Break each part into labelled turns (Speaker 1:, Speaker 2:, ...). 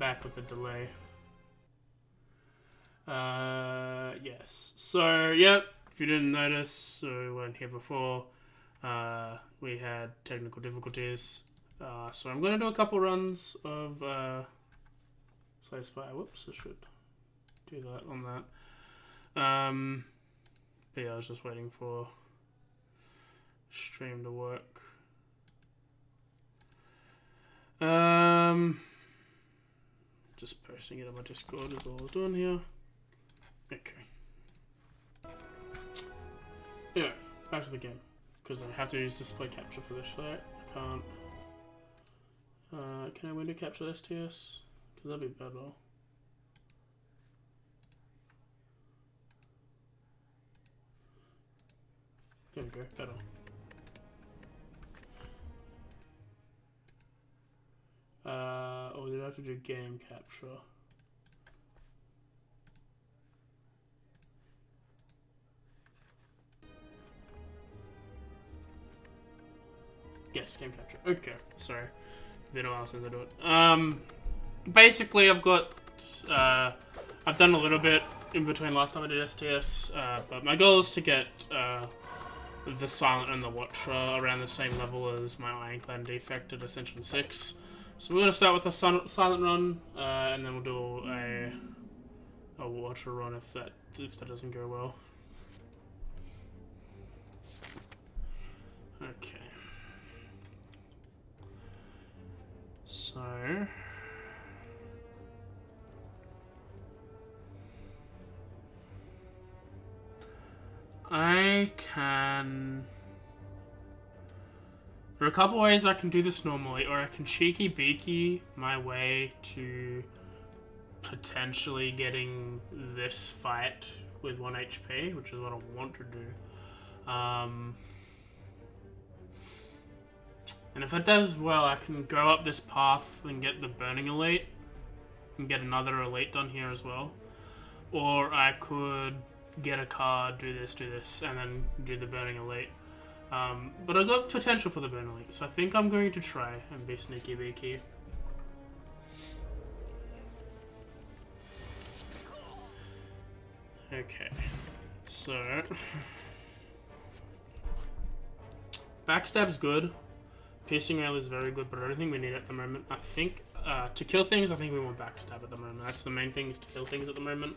Speaker 1: back with the delay. Yes. So, yep, if you didn't notice, so we weren't here before, we had technical difficulties. So I'm going to do a couple runs of Spire. Whoops, I should do that on that. But yeah, I was just waiting for stream to work. Just posting it on my Discord is all I was doing here. Okay. Anyway, back to the game. Because I have to use display capture for this, right? I can't. Can I window capture STS? Because that'd be better. There we go, better. Oh, did I have to do game capture? Yes, game capture. Okay, sorry. Been a while since I do it. Basically, I've got, I've done a little bit in between last time I did STS, but my goal is to get, the Silent and the Watcher around the same level as my Ironclad defect at Ascension 6. So we're going to start with a Silent run, and then we'll do a Watcher run if that doesn't go well. Okay. So there are a couple ways I can do this normally, or I can cheeky beaky my way to potentially getting this fight with 1 HP, which is what I want to do. And if it does well, I can go up this path and get the Burning Elite, and get another Elite done here as well. Or I could get a card, do this, and then do the Burning Elite. But I've got potential for the Burning Elite, so I think I'm going to try and be sneaky beaky. Okay, so Backstab's good. Piercing Rail is very good, but I don't think we need it at the moment. I think, to kill things, I think we want Backstab at the moment. That's the main thing, is to kill things at the moment.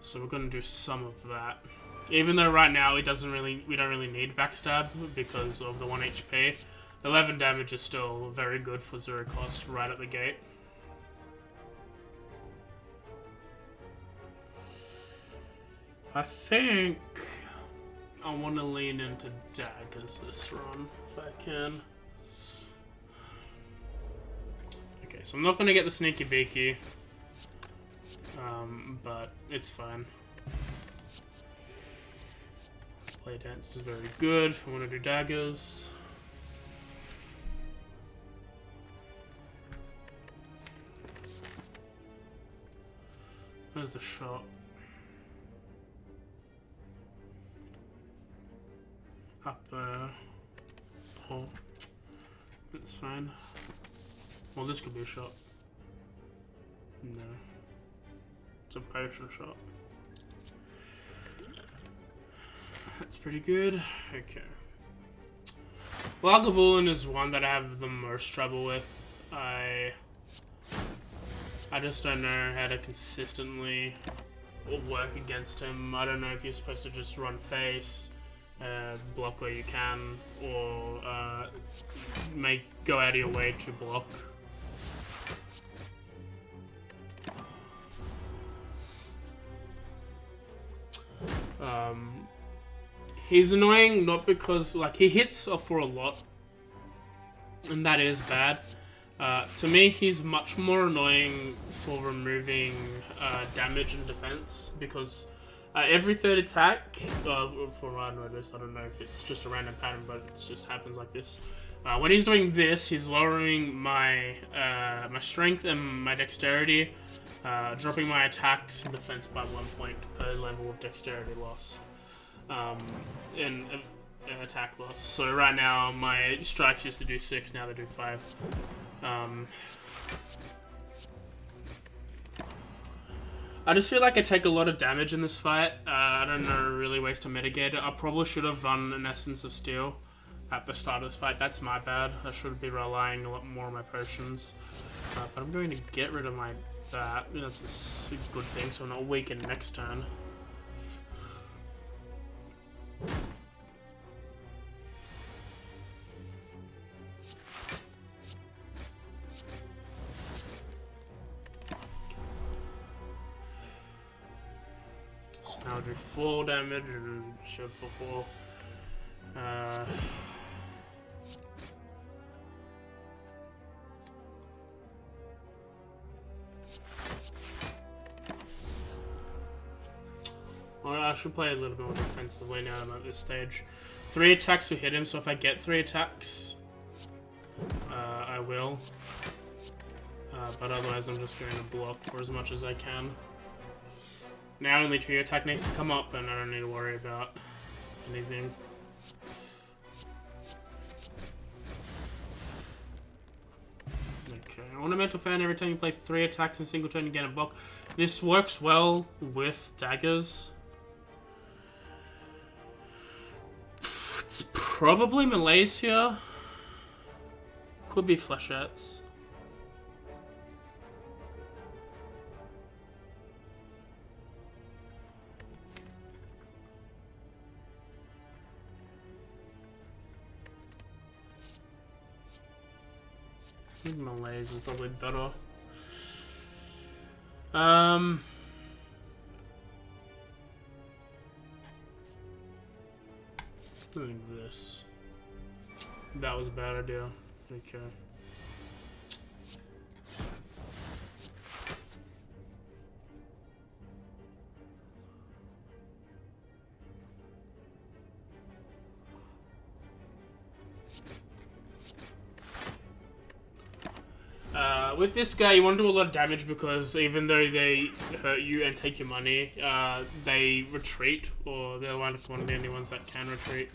Speaker 1: So we're going to do some of that. Even though right now we don't really need Backstab because of the 1 HP. 11 damage is still very good for 0 cost right at the gate. I think I want to lean into daggers this run, if I can. Okay, so I'm not going to get the sneaky beaky, but it's fine. Play dance is very good. I want to do daggers. Where's the shot? Up there. Oh, that's fine. Well, this could be a shot. No. It's a potion shot. That's pretty good. Okay. Lagavulin is one that I have the most trouble with. I just don't know how to consistently work against him. I don't know if you're supposed to just run face, block where you can, or go out of your way to block. He's annoying not because, like, he hits for a lot, and that is bad. To me, he's much more annoying for removing damage and defense, because every third attack, for what I noticed, I don't know if it's just a random pattern, but it just happens like this. When he's doing this, he's lowering my my strength and my dexterity, dropping my attacks and defense by 1 point per level of dexterity loss. In attack loss. So right now my strikes used to do 6, now they do 5. I just feel like I take a lot of damage in this fight. I don't know really ways to mitigate it. I probably should have run an Essence of Steel at the start of this fight. That's my bad. I should be relying a lot more on my potions. But I'm going to get rid of my that. That's a good thing, so I'm not weakened next turn. Now I'll do 4 damage and shoot for 4. Well, I should play a little bit more defensively now that I'm at this stage. 3 attacks will hit him, so if I get 3 attacks, I will. But otherwise I'm just going to block for as much as I can. Now only 2 attack needs to come up, and I don't need to worry about anything. Okay, Ornamental Fan, every time you play 3 attacks in a single turn you get a block. This works well with daggers. It's probably Malaysia. Could be flechettes. I think Malays is probably better. Doing this. That was a bad idea. Okay. With this guy, you want to do a lot of damage because even though they hurt you and take your money, they retreat, or they're one of the only ones that can retreat.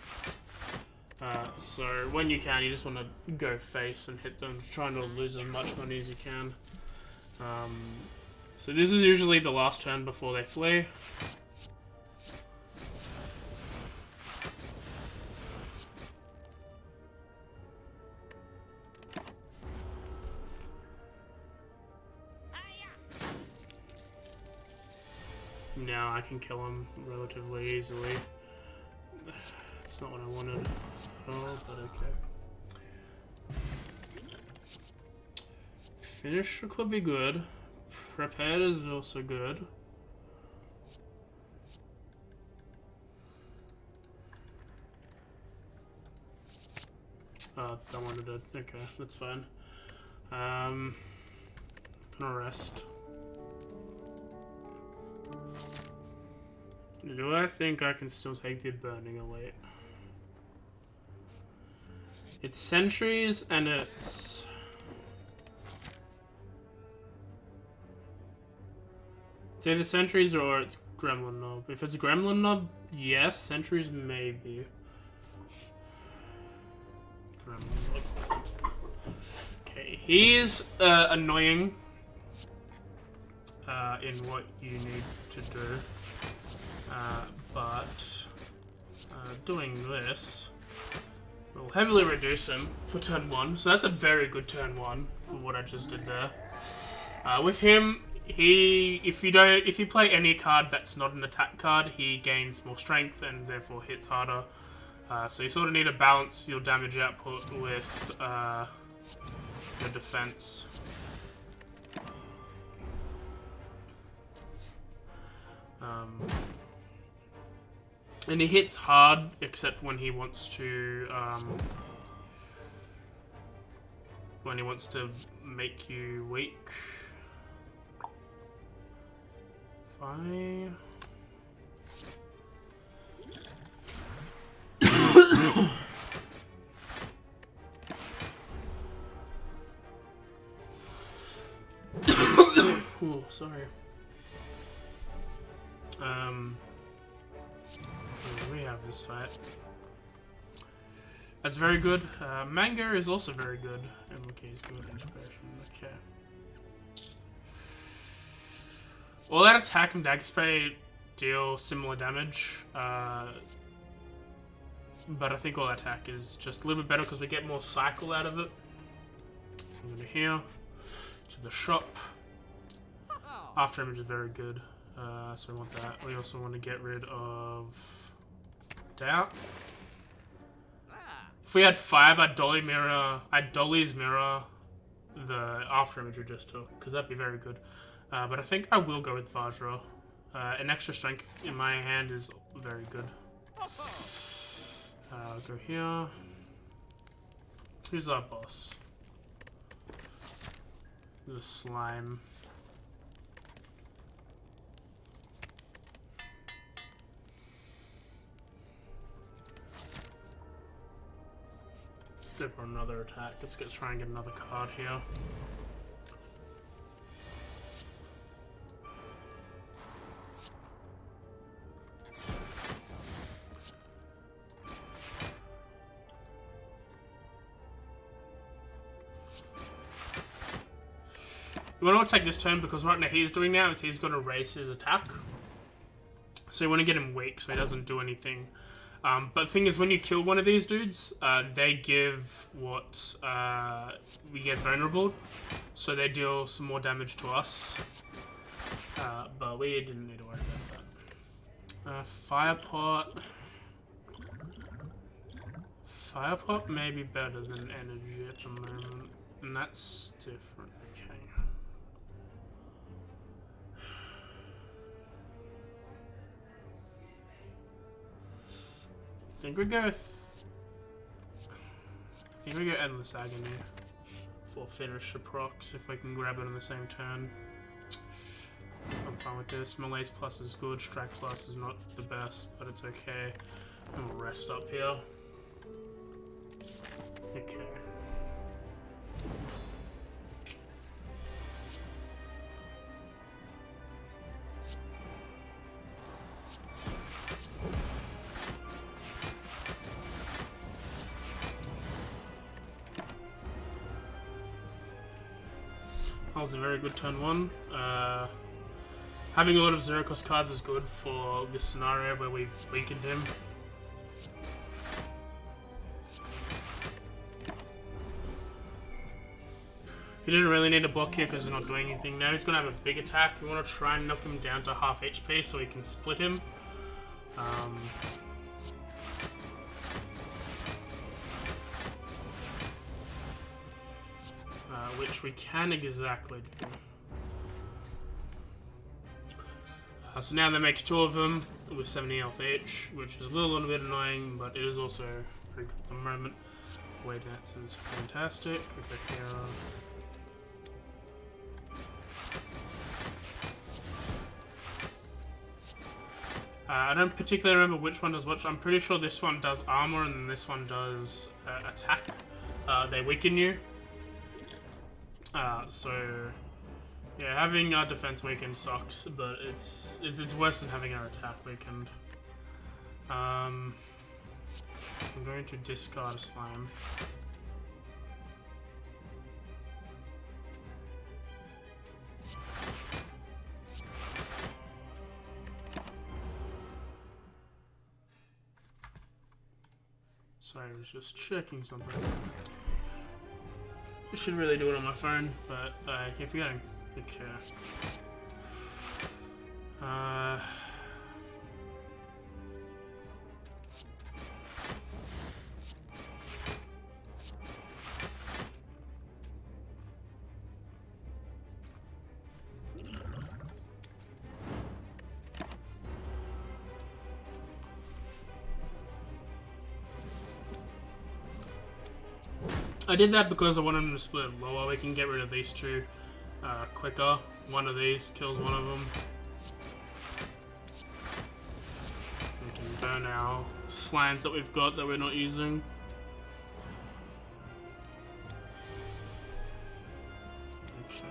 Speaker 1: So when you can, you just want to go face and hit them, trying to lose as much money as you can. So this is usually the last turn before they flee. Now I can kill him relatively easily. That's not what I wanted at all, but okay. Finisher could be good. Prepared is also good. Oh, I wanted it. Okay, that's fine. I'm gonna rest. Do I think I can still take the Burning Elite? It's Sentries and it's... It's either Sentries or it's Gremlin Knob. If it's Gremlin Knob, yes. Sentries, maybe. Gremlin Knob. Okay, he's annoying in what you need to do. But doing this will heavily reduce him for turn 1. So that's a very good turn 1 for what I just did there. With him, if you play any card that's not an attack card, he gains more strength and therefore hits harder. So you sort of need to balance your damage output with your defense. And he hits hard, except when he wants to make you weak. Fine. Oh, sorry. We have this fight. That's very good. Manga is also very good. MK is good inspiration. Okay. All that attack and dagger spray deal similar damage, but I think all attack is just a little bit better because we get more cycle out of it. From over here to the shop. After image is very good, so we want that. We also want to get rid of doubt. If we had 5, I'd dolly's mirror the after image we just took, because that'd be very good. But I think I will go with Vajra. An extra strength in my hand is very good. I'll go here. Who's our boss? The slime. Let's go for another attack. Let's try and get another card here. You want to take this turn because right now he's doing now is he's going to raise his attack. So you want to get him weak so he doesn't do anything. But the thing is, when you kill one of these dudes, they give what we get vulnerable, so they deal some more damage to us. But we didn't need to worry about that. Firepot may be better than energy at the moment, and that's different. Okay. I think we go Endless Agony for finish the procs if we can grab it on the same turn. I'm fine with this. Malaise plus is good, Strike plus is not the best, but it's okay. And we'll rest up here. Okay. That was a very good turn 1. Having a lot of 0-cost cards is good for this scenario where we've weakened him. He didn't really need to block here because he's not doing anything. Now he's going to have a big attack. We want to try and knock him down to half HP so we can split him. Which we can exactly do. So now that makes 2 of them with 70 health each, which is a little bit annoying, but it is also pretty good at the moment. Way Dance is fantastic. Okay, here. I don't particularly remember which one does which. I'm pretty sure this one does armor and then this one does attack. They weaken you. So yeah, having our defense weakened sucks, but it's worse than having our attack weakened. I'm going to discard a slime. Sorry, I was just checking something. I should really do it on my phone, but I keep forgetting. Okay. I did that because I wanted them to split lower. We can get rid of these two quicker. One of these kills one of them. We can burn our slimes that we've got that we're not using. Okay.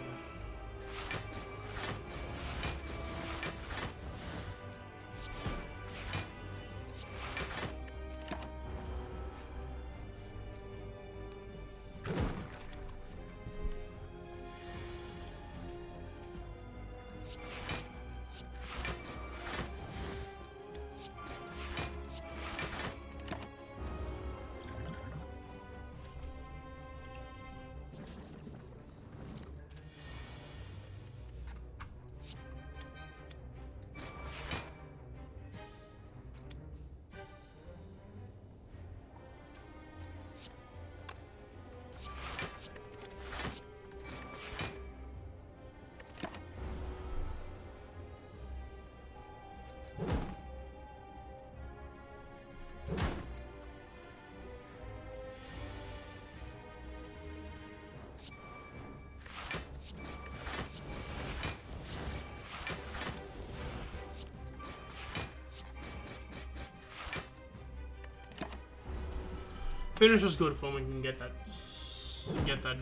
Speaker 1: Finish is good for when we can get that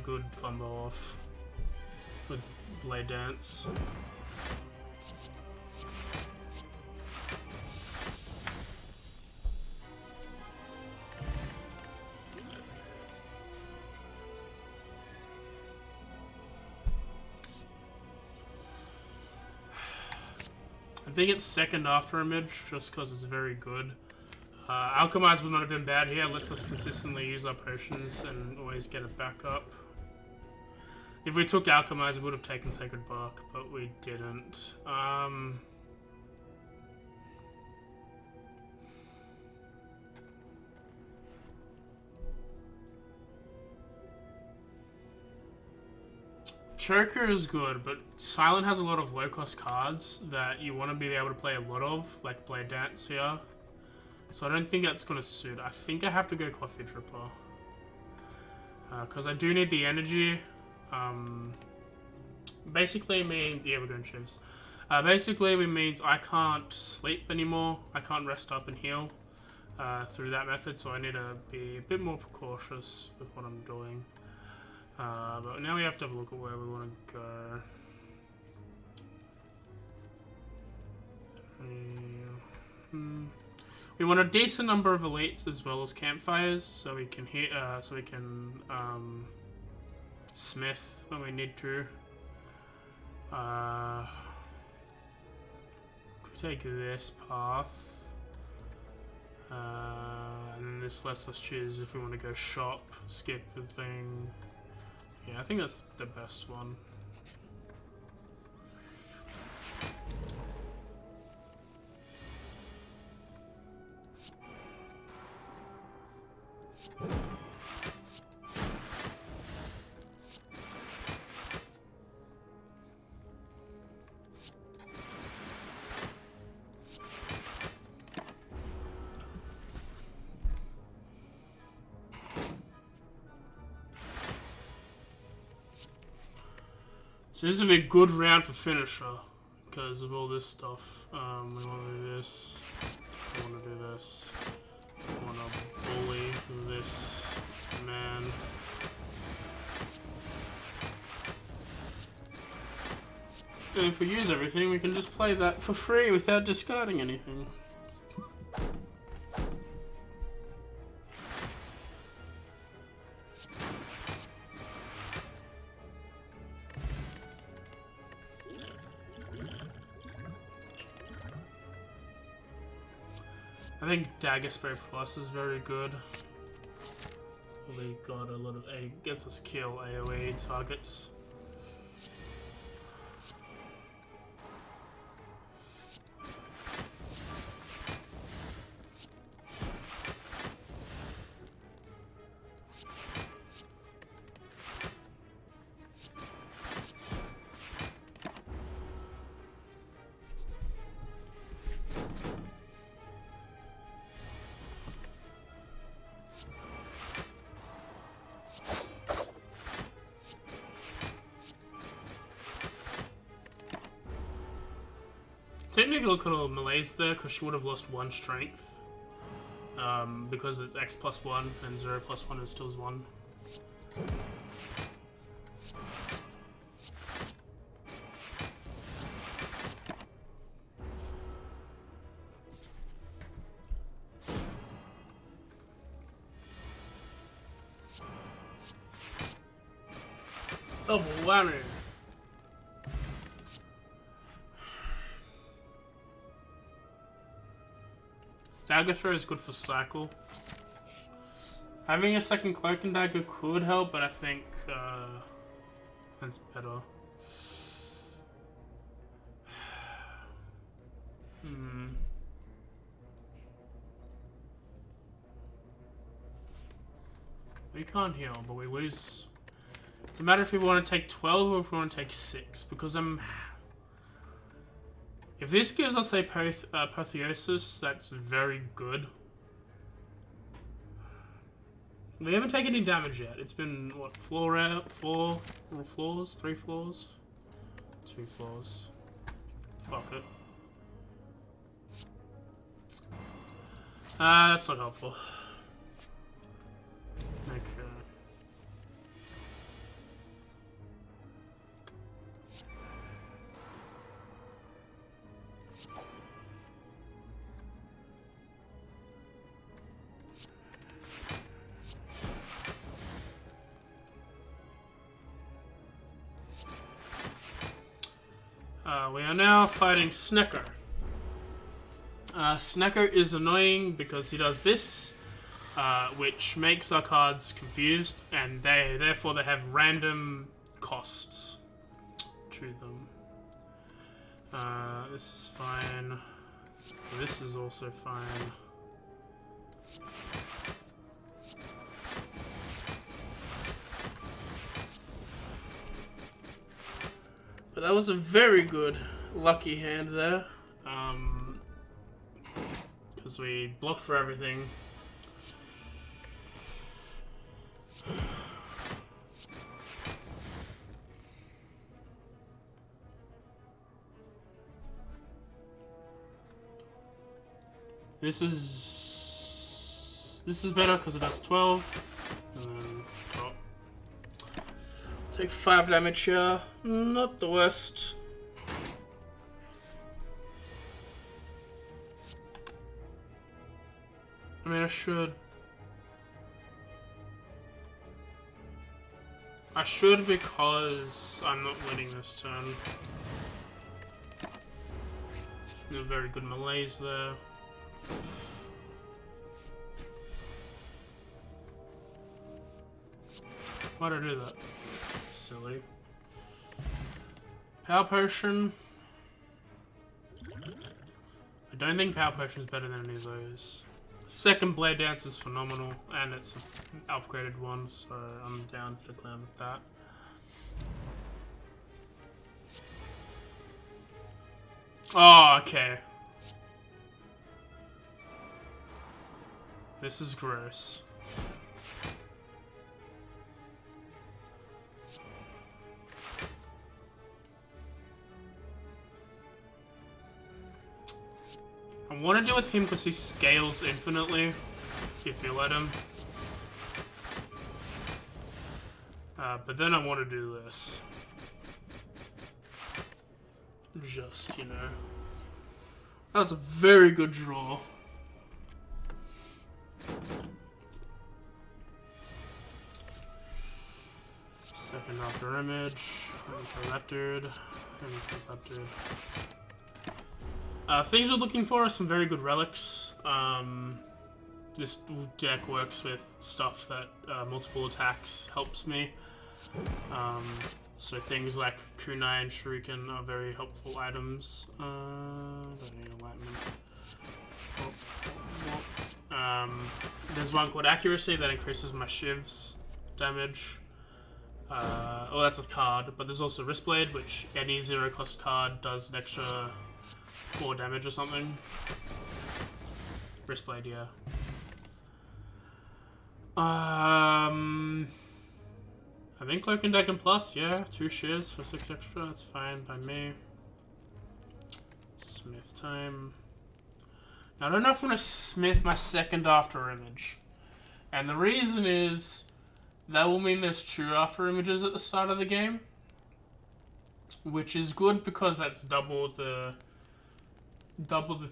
Speaker 1: good combo off with Blade Dance. I think it's second after image just because it's very good. Alchemize would not have been bad here. It lets us consistently use our potions and always get it back up. If we took Alchemize, we would have taken Sacred Bark, but we didn't. Choker is good, but Silent has a lot of low-cost cards that you want to be able to play a lot of, like Blade Dance here. So I don't think that's going to suit. I think I have to go Coffee Dripper. Because I do need the energy. Basically means... Yeah, we're going Shivs. Basically it means I can't sleep anymore. I can't rest up and heal through that method. So I need to be a bit more precautious with what I'm doing. But now we have to have a look at where we want to go. We want a decent number of elites as well as campfires, so we can hit, smith when we need to. Could take this path, and then this lets us choose if we want to go shop, skip the thing. Yeah, I think that's the best one. So this will be a good round for finisher because of all this stuff. We want to do this. We want to do this. We want to bully this man. And if we use everything, we can just play that for free without discarding anything. I think Dagger Spray Plus is very good. We got a lot of gets us kill AoE targets. Technically could have melees there because she would have lost 1 strength. Because it's X plus 1 and 0 plus 1 is still 1. Double whammy. Dagger Throw is good for cycle. Having a second Cloak and Dagger could help, but I think that's better. We can't heal, but we lose. It's a matter if we want to take 12 or if we want to take 6, because if this gives us a Apotheosis, that's very good. We haven't taken any damage yet. It's been, what, 3 floors? 2 floors. Fuck it. That's not helpful. We are now fighting Snecker. Snecker is annoying because he does this, which makes our cards confused, and therefore they have random costs to them. This is fine. This is also fine. But that was a very good lucky hand there. Because we blocked for everything. This is better because it does 12. And then top. Take 5 damage here. Not the worst. I mean, I should because I'm not winning this turn. A very good malaise there. Why'd I do that? Silly. Power Potion. I don't think Power Potion is better than any of those. Second Blade Dance is phenomenal, and it's an upgraded one, so I'm down for the clan with that. Oh, okay. This is gross. I want to deal with him because he scales infinitely, if you let him. But then I want to do this. Just, you know. That was a very good draw. Second after image. For that dude. That dude. Things we're looking for are some very good relics. This deck works with stuff that multiple attacks helps me. So things like Kunai and Shuriken are very helpful items. Don't need enlightenment. There's one called Accuracy that increases my Shiv's damage. Oh, that's a card, but there's also Wristblade, which any 0-cost card does an extra 4 damage or something. Wristblade, yeah. I think Cloak and Deck and Plus, yeah. 2 shares for 6 extra, that's fine by me. Smith time. Now, I don't know if I'm going to smith my second after image. And the reason is that will mean there's 2 after images at the start of the game. Which is good because that's double the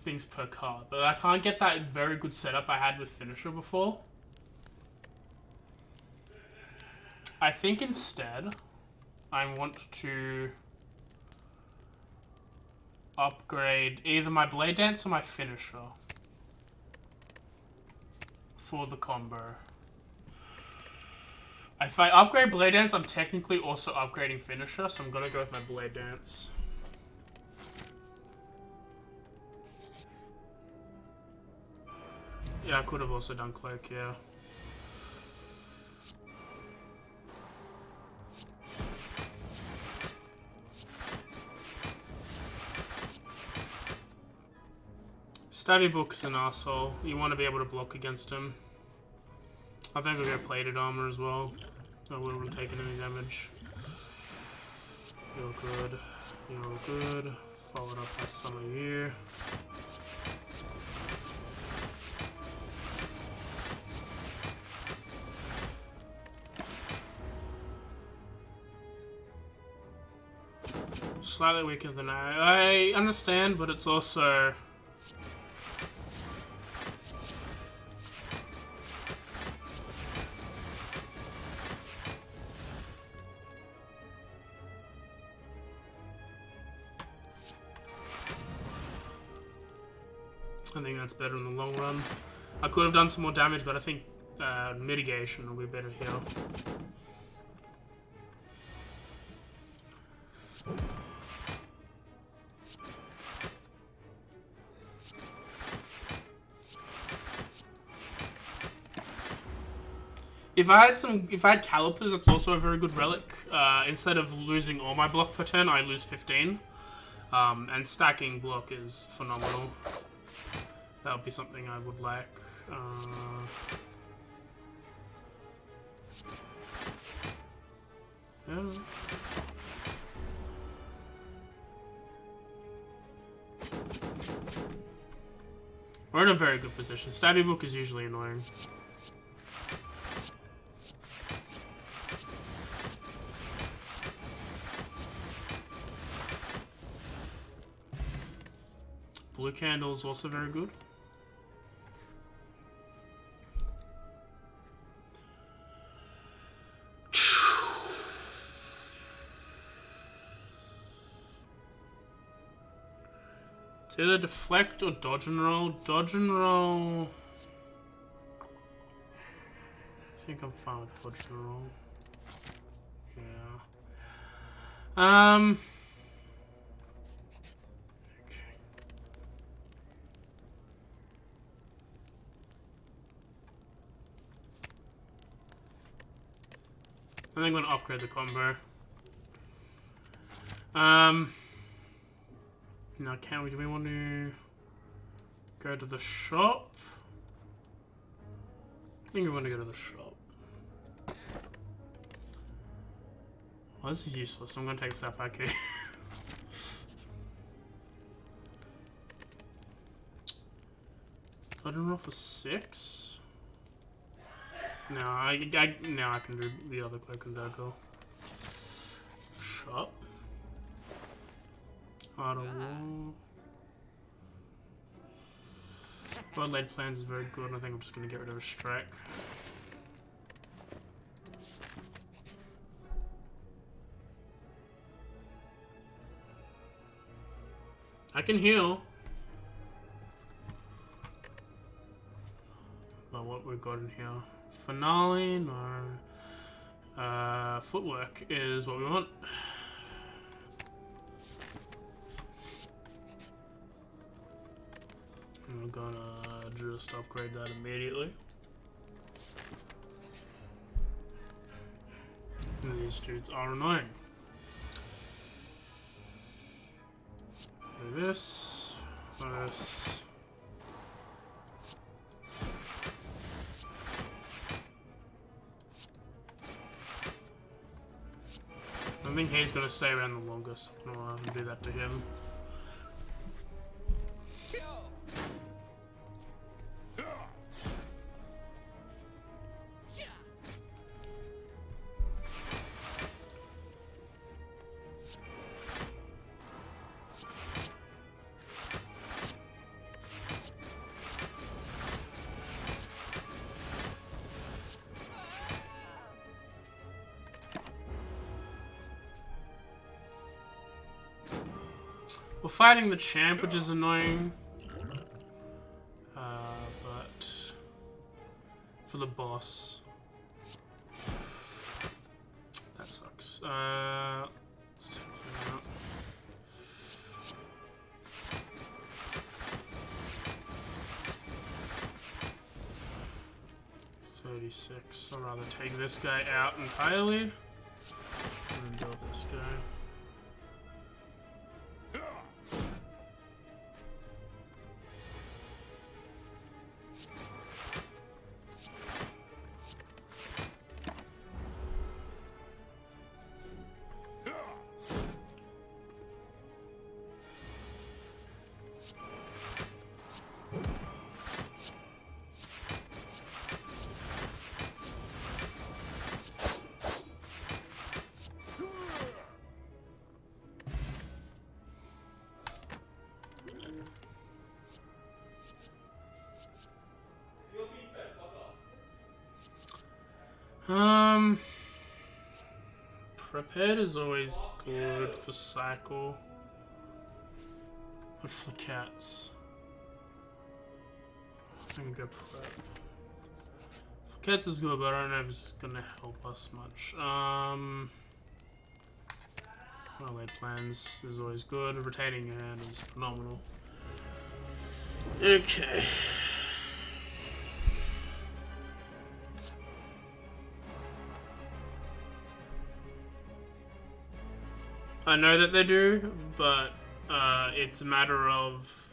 Speaker 1: things per card. But I can't get that very good setup I had with Finisher before. I think instead, I want to upgrade either my Blade Dance or my Finisher for the combo. If I upgrade Blade Dance, I'm technically also upgrading Finisher, so I'm gonna go with my Blade Dance. Yeah, I could have also done Cloak, yeah. Stabby Book is an asshole. You want to be able to block against him. I think we'll get Plated Armor as well. I wouldn't have taken any damage. You're good. You're good. Followed up by Summer Year. slightly weaker than I understand, but it's also... I think that's better in the long run. I could have done some more damage, but I think mitigation will be better here. If I had calipers, that's also a very good relic. Instead of losing all my block per turn, I lose 15. And stacking block is phenomenal. That would be something I would like. Yeah. We're in a very good position. Stabby book is usually annoying. Blue candle is also very good. It's either deflect or dodge and roll. Dodge and roll. I think I'm fine with dodge and roll. Yeah. Okay. I think I'm gonna upgrade the combo. Now, do we want to go to the shop? I think we want to go to the shop. Well, this is useless. I'm going to take this FIK. I don't know for 6. No, I can do the other cloak and dagger. Shop. Auto wall. Blood laid plans is very good, and I think I'm just going to get rid of a strike. I can heal. But what we've got in here? Finale, no. Footwork is what we want. I'm gonna just upgrade that immediately. And these dudes are annoying. Do this. This. I think he's gonna stay around the longest. I'm gonna do that to him. We're fighting the champ, which is annoying. But for the boss, that sucks. Let's take him out. $36. I'd rather take this guy out entirely and build this guy. Prepared is always good for cycle. But for cats, I can go prep. For cats is good, but I don't know if it's gonna help us much. Runaway plans is always good. Retaining your hand is phenomenal. Okay. I know that they do, but it's a matter of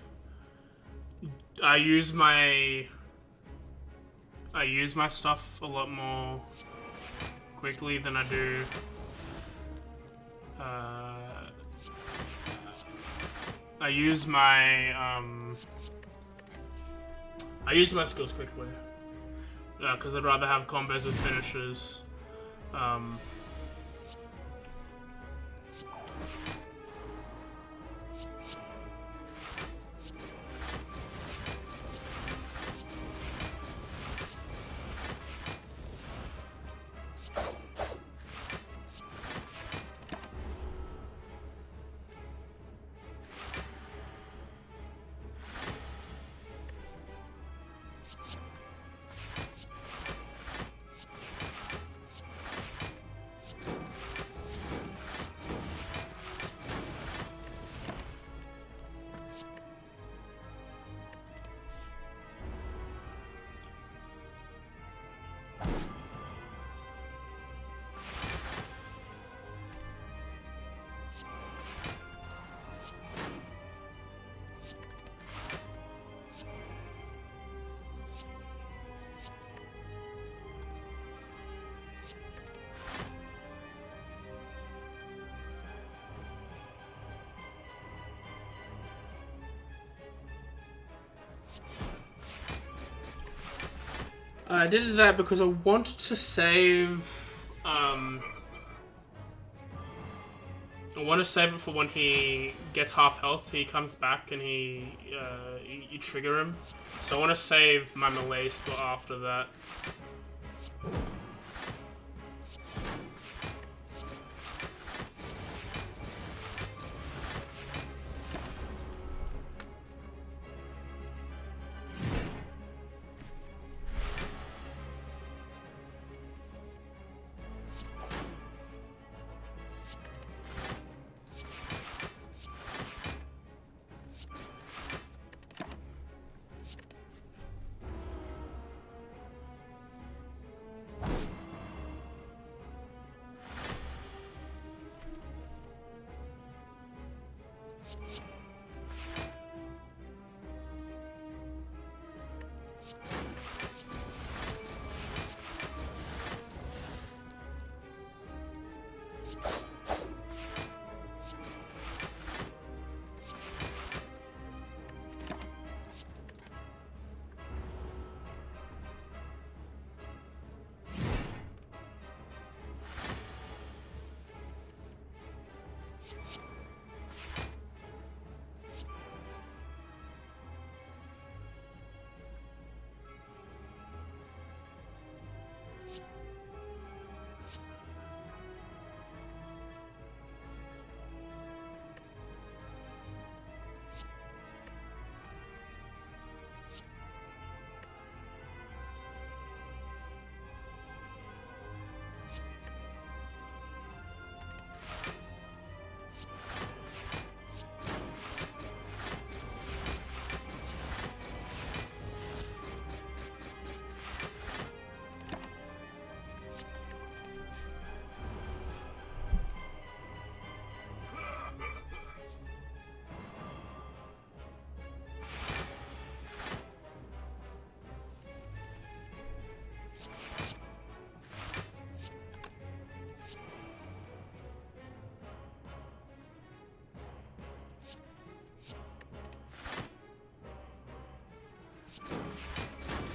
Speaker 1: I use my stuff a lot more quickly than I do I use my skills quickly because I'd rather have combos with finishers. I did that because I wanted to save. I want to save it for when he gets half health. He comes back and you trigger him. So I want to save my malaise for after that.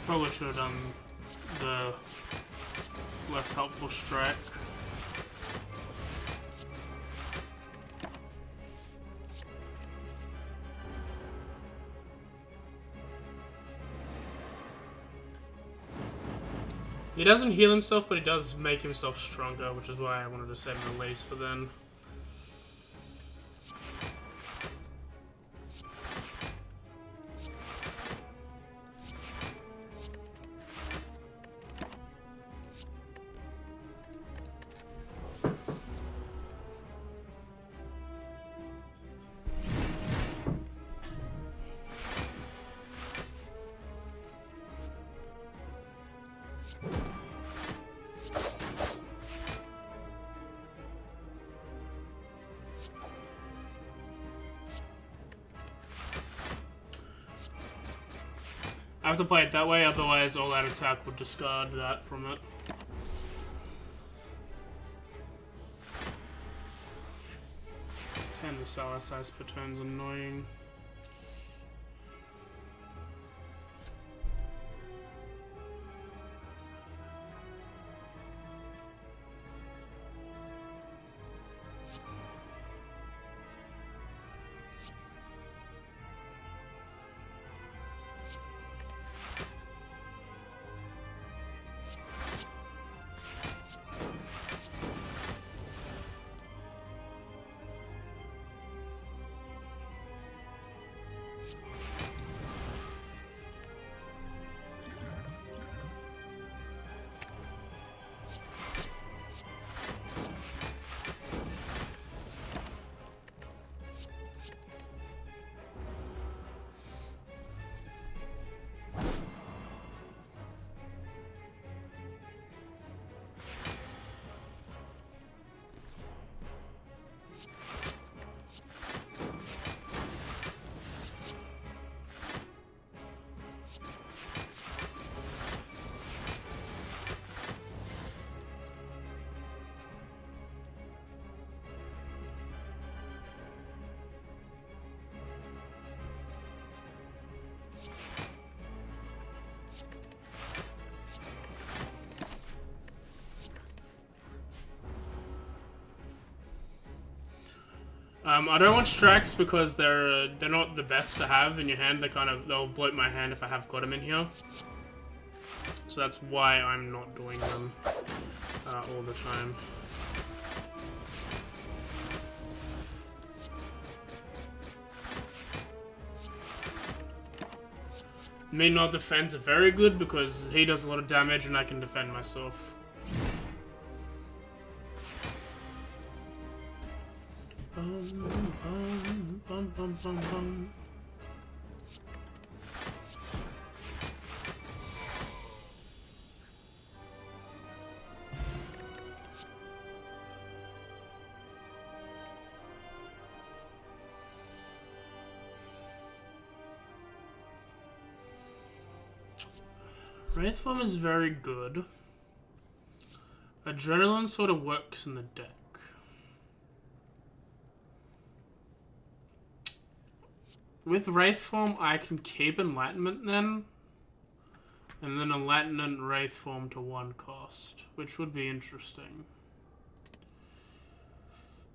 Speaker 1: Probably should have done the less helpful strike. He doesn't heal himself, but he does make himself stronger, which is why I wanted to save release for then. I have to play it that way, otherwise all that attack would discard that from it. And the solar size per turn's annoying. I don't want strikes because they're not the best to have in your hand. They'll bloat my hand if I have got them in here. So that's why I'm not doing them all the time. Me not defense are very good because he does a lot of damage and I can defend myself. Wraith form is very good. Adrenaline sort of works in the deck. With Wraith form, I can keep Enlightenment then, and then Enlightenment Wraith form to 1 cost, which would be interesting.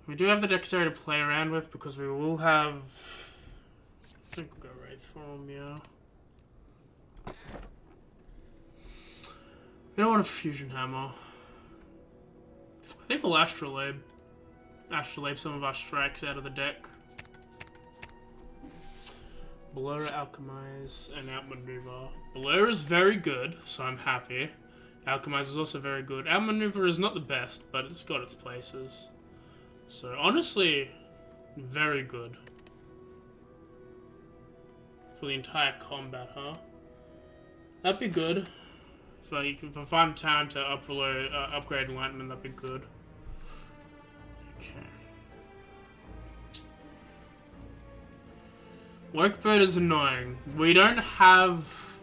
Speaker 1: We do have the Dexterity to play around with because we will have. I think we'll go Wraith form, yeah. We don't want a Fusion Hammer. I think we'll Astrolabe some of our strikes out of the deck. Blur, Alchemize, and Outmaneuver. Blur is very good, so I'm happy. Alchemize is also very good. Outmaneuver is not the best, but it's got its places. So honestly, very good. For the entire combat, huh? That'd be good. If I find time to upgrade Enlightenment, that'd be good. Okay. Workbird is annoying. We don't have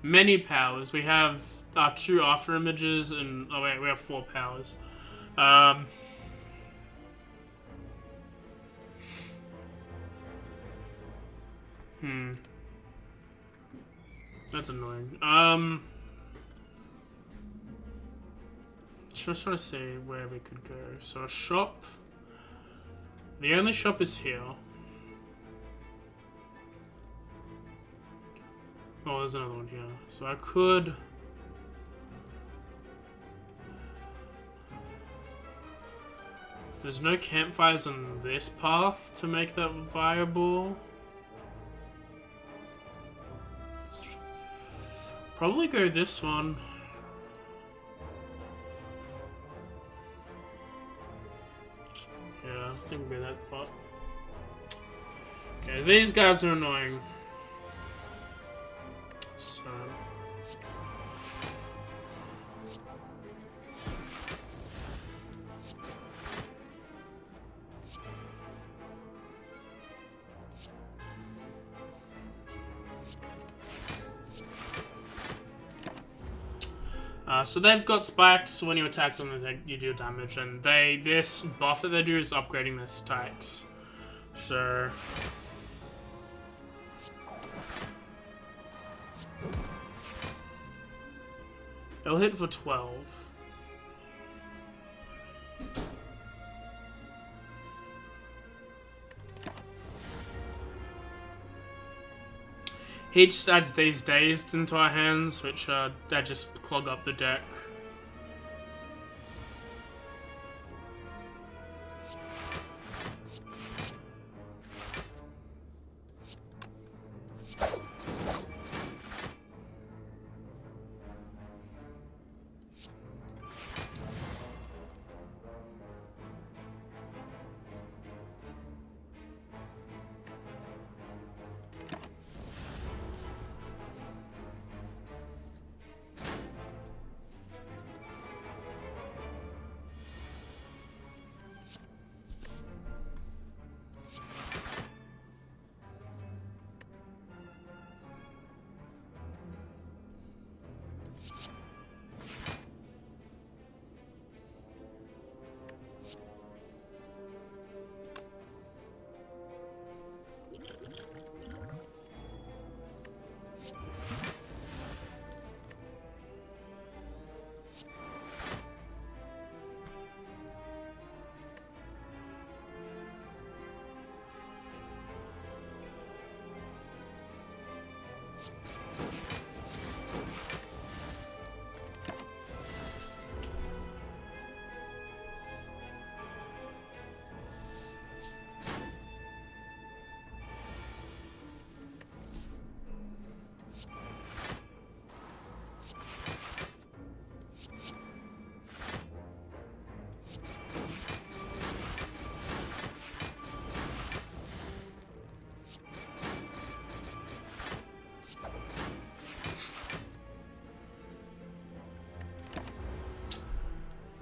Speaker 1: many powers. We have our 2 after images and... Oh wait, we have 4 powers. That's annoying. Just trying to see where we could go. So a shop. The only shop is here. Oh, there's another one here. So I could There's no campfires on this path to make that viable. Probably go this one. Yeah, I think we'll be that part. Okay, these guys are annoying. So... so they've got spikes, so when you attack them, you do damage, and this buff that they do is upgrading their stacks. So... they'll hit for 12. He just adds these dazed into our hands, which that just clog up the deck.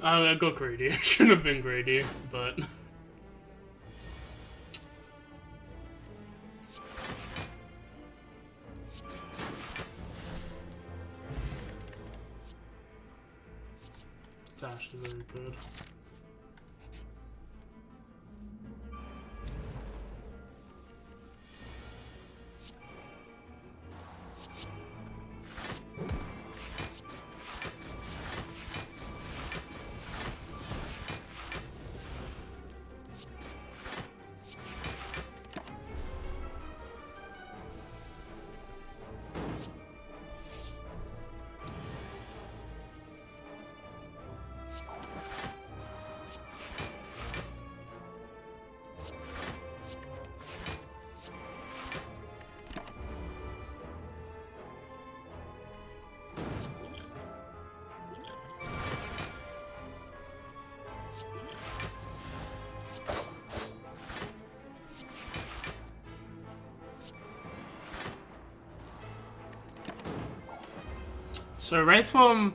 Speaker 1: I got greedy. I shouldn't have been greedy, but... Dash is very good. So Wraithform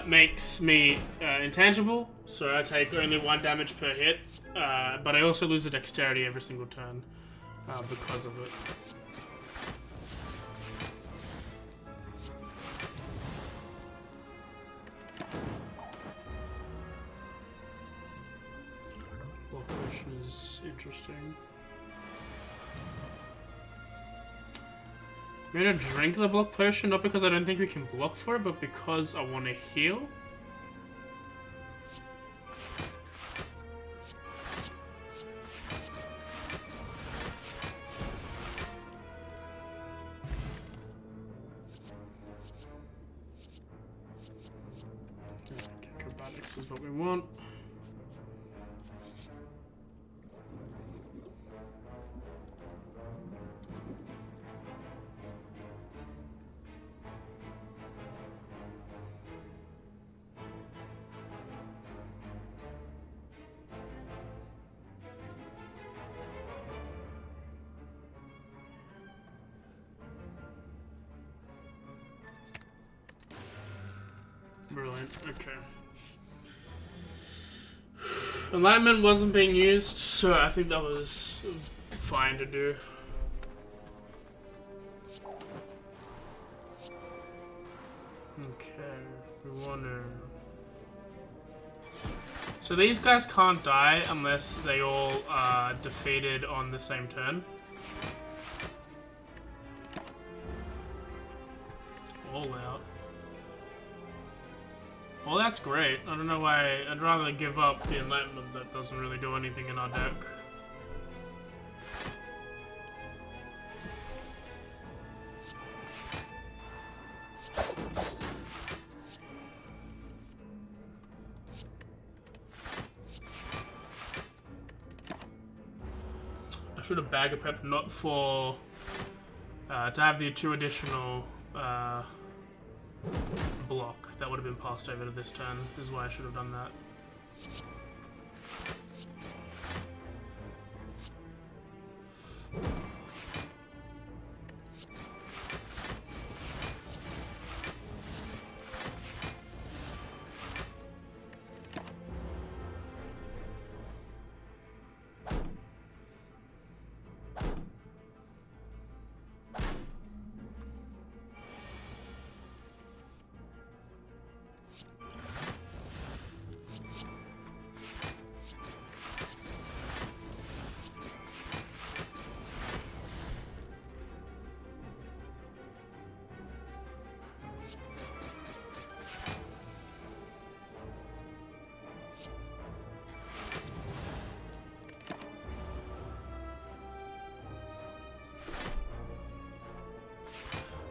Speaker 1: makes me intangible, so I take only 1 damage per hit, but I also lose the dexterity every single turn because of it. Block potion is interesting. I'm gonna drink the block potion, not because I don't think we can block for it, but because I want to heal. Acrobatics is what we want. point. Okay. Enlightenment wasn't being used, so I think that was fine to do. Okay, we want to... So these guys can't die unless they all are defeated on the same turn. All out. Well, that's great. I don't know why. I'd rather give up the Enlightenment that doesn't really do anything in our deck. I should have bag of prep not for to have the 2 additional block. That would have been passed over to this turn, is why I should have done that.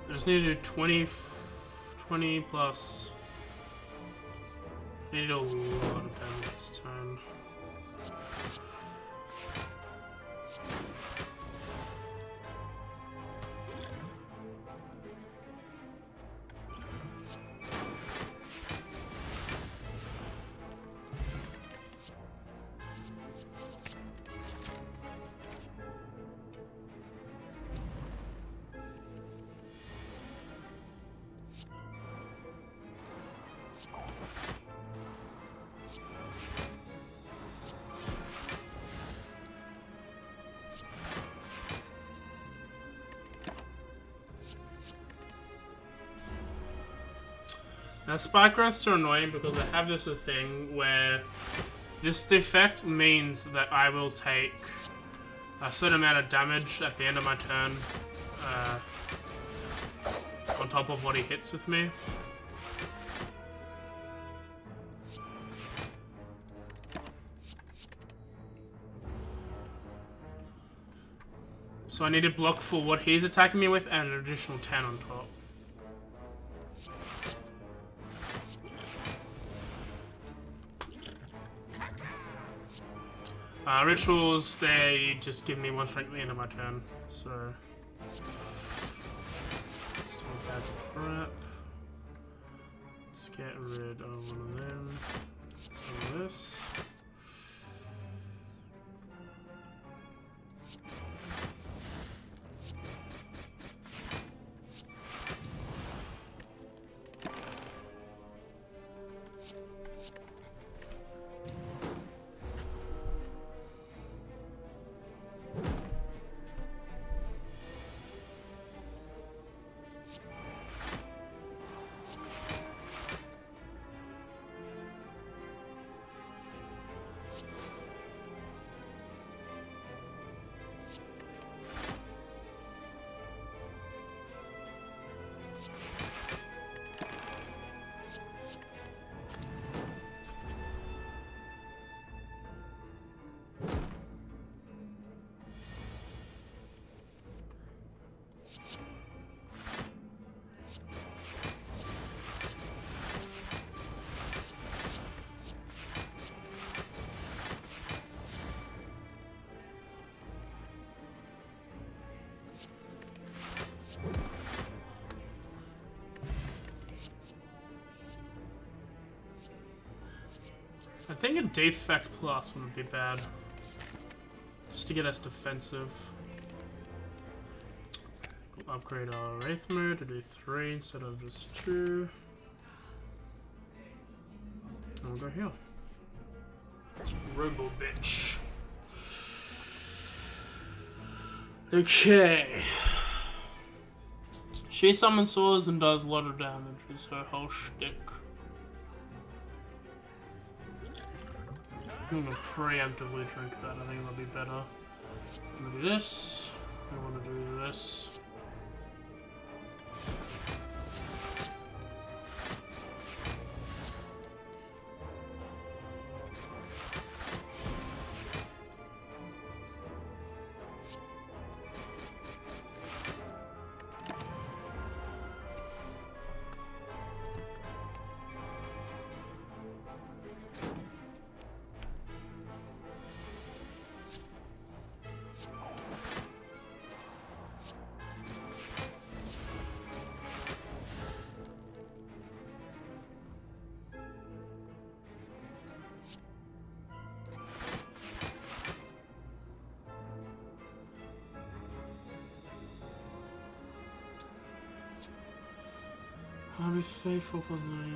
Speaker 1: I just need to do 20 plus. I need to do a lot of damage this turn. Now, spike growths are annoying because I have this thing where this defect means that I will take a certain amount of damage at the end of my turn on top of what he hits with me. So I need to block for what he's attacking me with and an additional 10 on top. Rituals, they just give me 1 strength at the end of my turn, so... Prep. Let's get rid of one of them. Some of this. I think a defect plus wouldn't be bad. Just to get us defensive. We'll upgrade our Wraith Mood to do 3 instead of just 2. I'll go here. Robo bitch. Okay. She summons swords and does a lot of damage is her whole shtick. I'm gonna preemptively drink that, I think that'll be better. I'm gonna do this. I wanna do this. I'll be safe openly.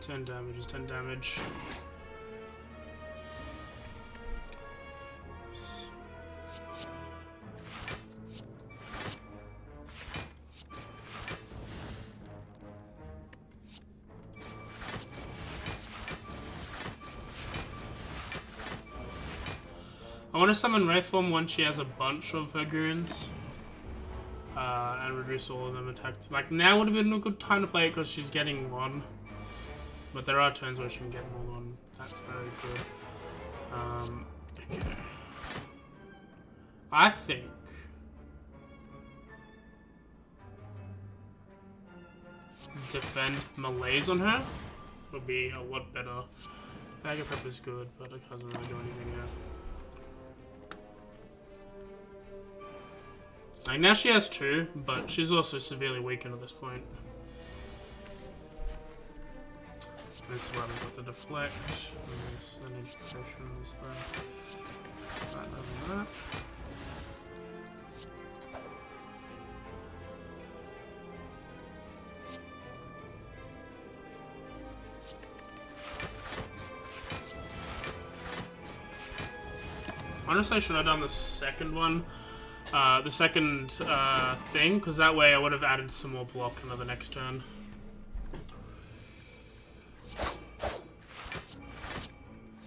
Speaker 1: 10 damage is 10 damage. I want to summon Red Form once she has a bunch of her goons. And reduce all of them attacks. Like, now would have been a good time to play it because she's getting one. But there are turns where she can get more than one. That's very good. Okay. I think defend melees on her would be a lot better. Bag of Prep is good, but it doesn't really do anything yet. Like, now she has 2, but she's also severely weakened at this point. This is where we've got the deflect, and this integration is that. Honestly, should I have done the second one? The second thing, because that way I would have added some more block into the next turn.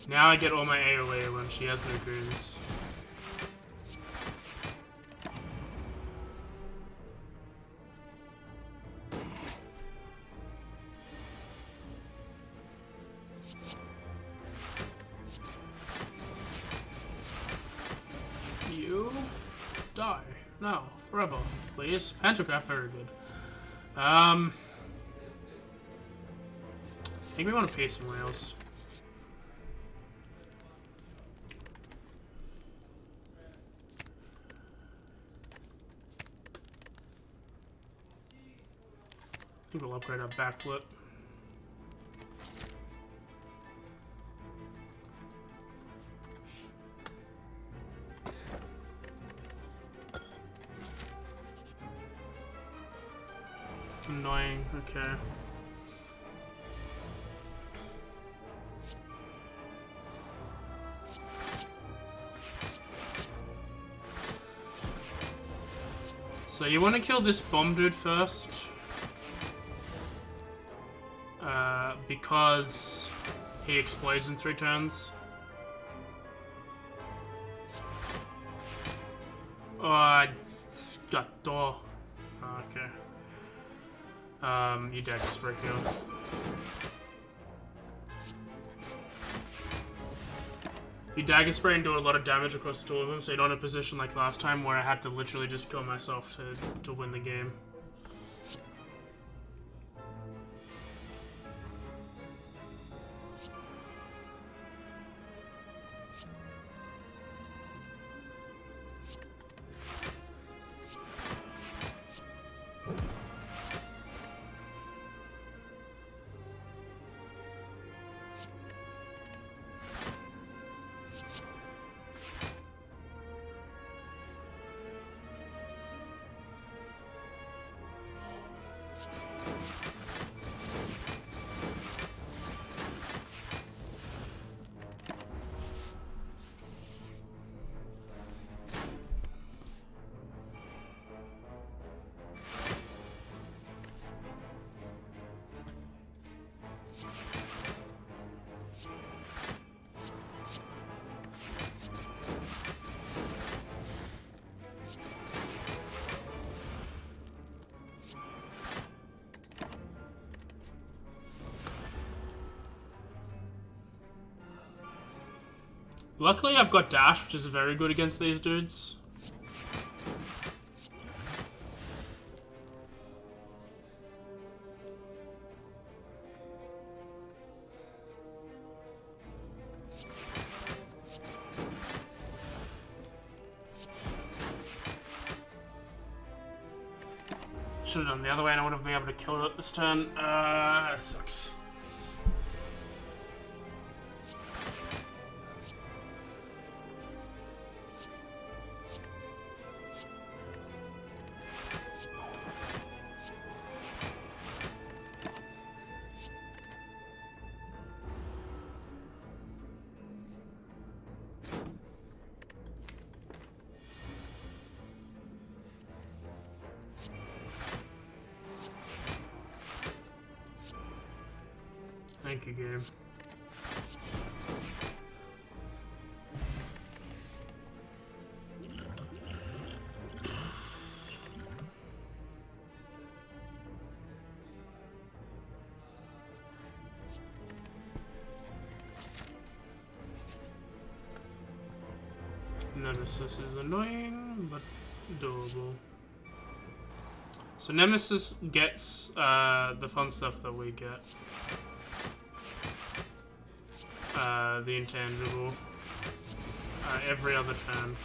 Speaker 1: Now I get all my AoE when she has no goons. You die. No, forever. Please. Pantograph, very good. I think we want to pay somewhere else. I think we'll upgrade our backflip. Annoying, okay. So you want to kill this bomb dude first. Because he explodes in 3 turns. Oh, it's got door. Okay. You dagger spray here. You dagger spray and do a lot of damage across the 2 of them, so you're not in a position like last time where I had to literally just kill myself to win the game. Luckily, I've got dash, which is very good against these dudes. Should have done the other way and I would have been able to kill it this turn. That sucks. Thank you, game. Nemesis is annoying, but doable. So Nemesis gets the fun stuff that we get. The intangible. Every other turn.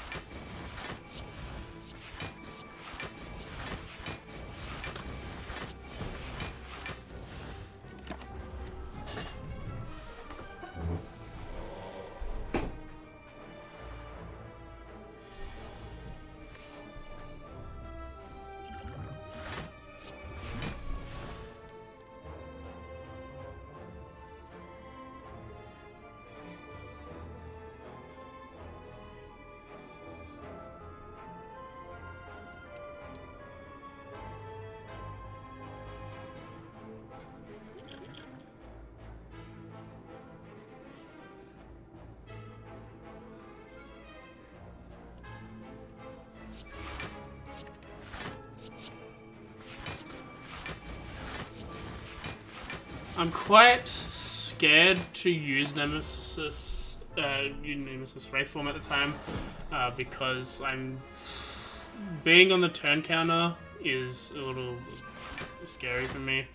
Speaker 1: I'm quite scared to use Nemesis, Nemesis Wraith form at the time, because I'm being on the turn counter is a little scary for me.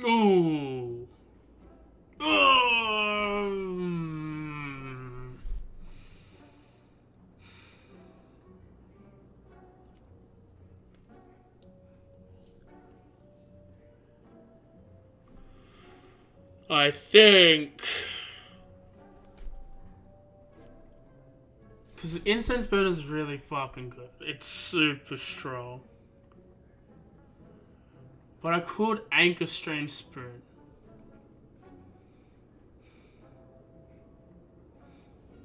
Speaker 1: Ooh. I think... Because the incense burn is really fucking good. It's super strong. But I could anchor Strange Spoon.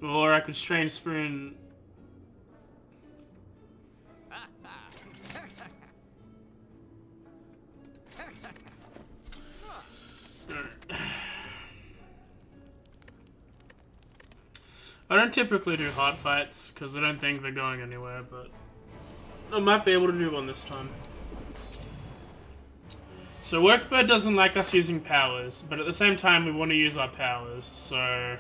Speaker 1: Or I could Strange Spoon... I don't typically do hard fights, because I don't think they're going anywhere, but... I might be able to do one this time. So Workbird doesn't like us using powers, but at the same time we want to use our powers, so...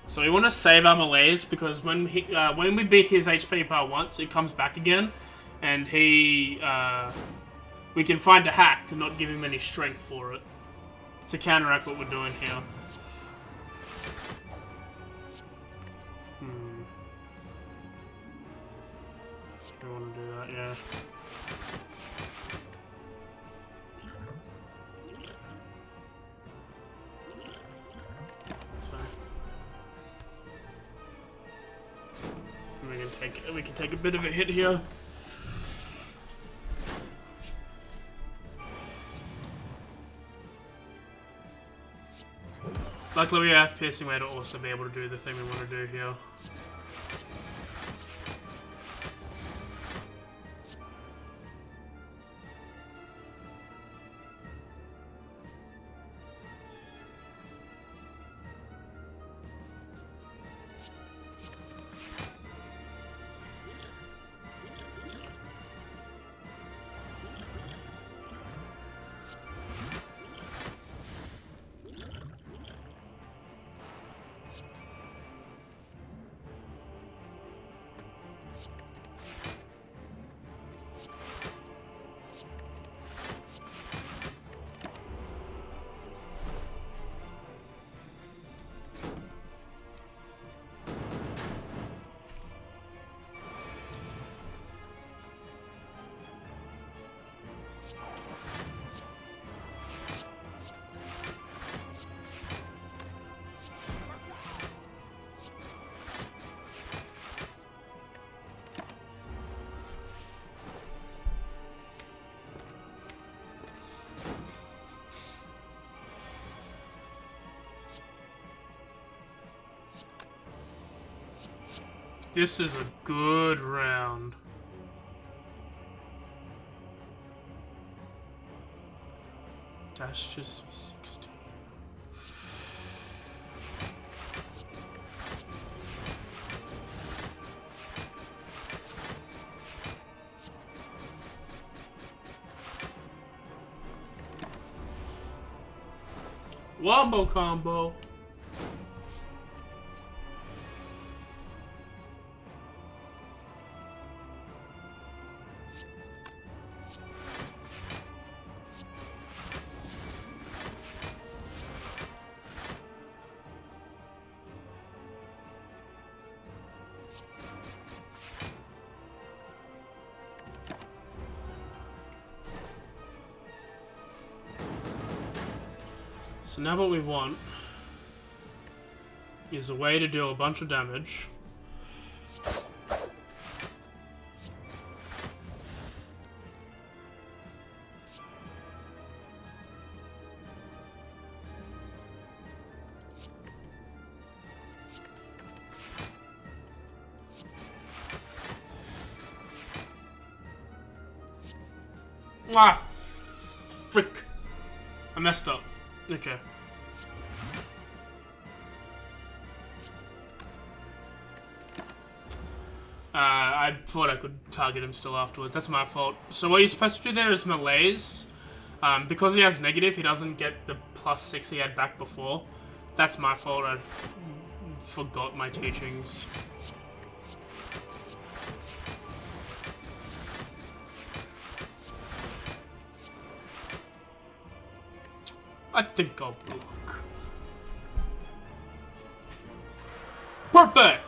Speaker 1: So we want to save our malaise because when we beat his HP bar once, it comes back again, and we can find a hack to not give him any strength for it to counteract what we're doing here. I want to do that, yeah. We can take a bit of a hit here. Luckily we have Piercing Way to also be able to do the thing we want to do here. This is a good round. Dash just 16. Wombo combo. So now what we want is a way to deal a bunch of damage. Ah, frick. I messed up. Okay. I thought I could target him still afterwards. That's my fault. So what you're supposed to do there is melees. Because he has negative, he doesn't get the +6 he had back before. That's my fault. I forgot my teachings. I think I'll block. Perfect!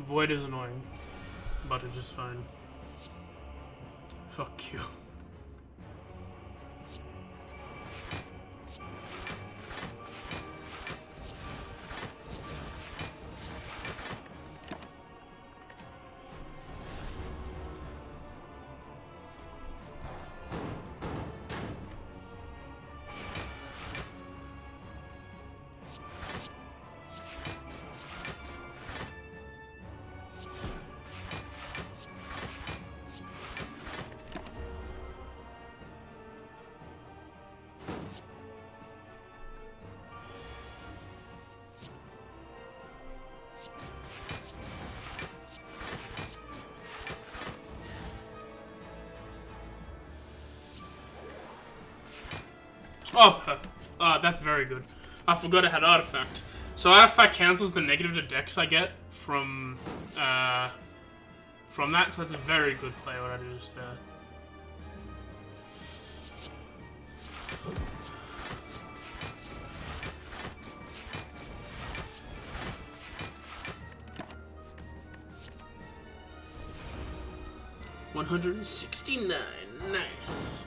Speaker 1: Void is annoying, but it is fine. Fuck you. Oh, perfect. That's very good. I forgot I had Artifact. So Artifact cancels the negative to dex I get from that, so that's a very good play what I did just there. $169. Nice.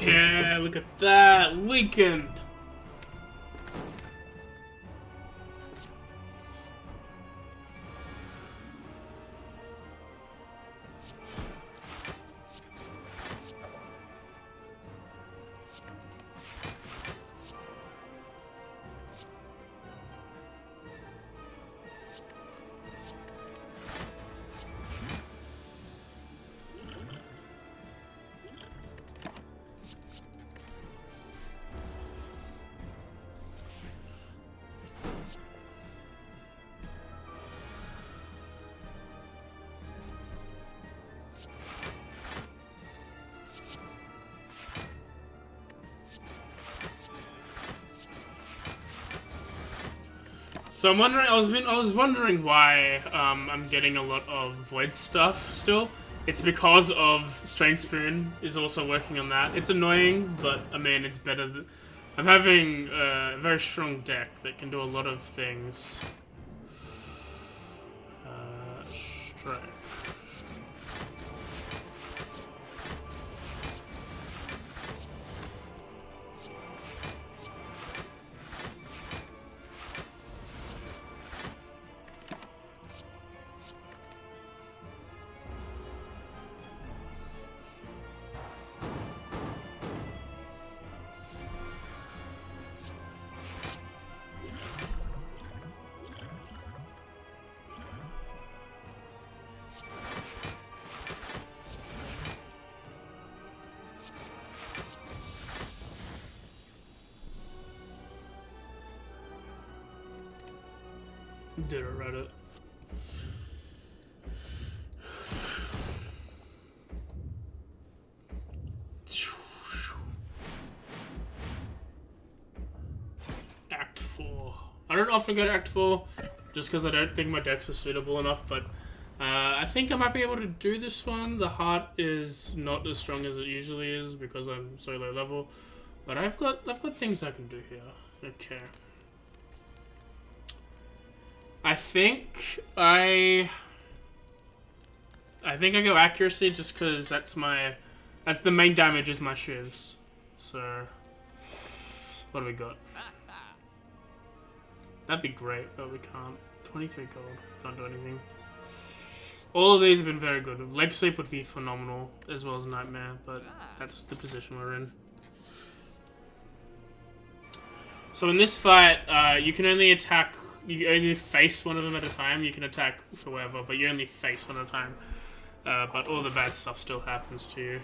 Speaker 1: Yeah, look at that. Weakened. So I'm wondering. I was wondering why I'm getting a lot of void stuff still. It's because of Strange Spoon is also working on that. It's annoying, but I mean it's better. I'm having a very strong deck that can do a lot of things. Strike. Did it Reddit. Act 4. I don't often go to Act 4 just because I don't think my decks are suitable enough, but I think I might be able to do this one. The heart is not as strong as it usually is because I'm so low level, but I've got things I can do here. Okay. I think I go accuracy just because that's the main damage is my shivs. So what do we got? That'd be great, but we can't. 23 gold. Can't do anything. All of these have been very good. Leg sweep would be phenomenal, as well as nightmare, but that's the position we're in. So in this fight, you can only attack. You only face one of them at a time. You can attack for whatever, but you only face one at a time. But all the bad stuff still happens to you.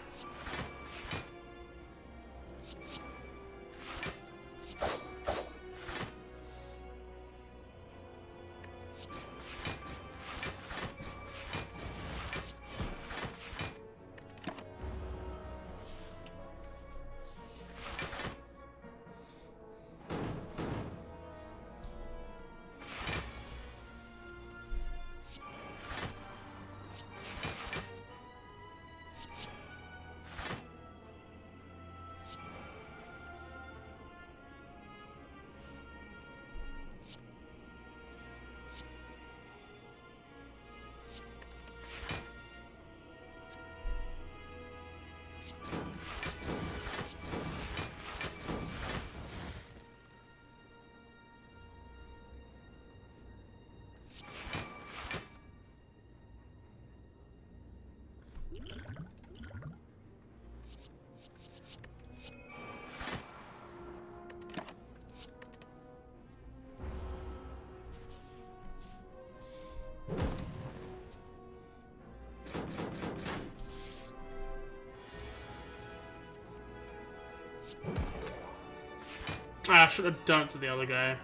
Speaker 1: I should have done it to the other guy.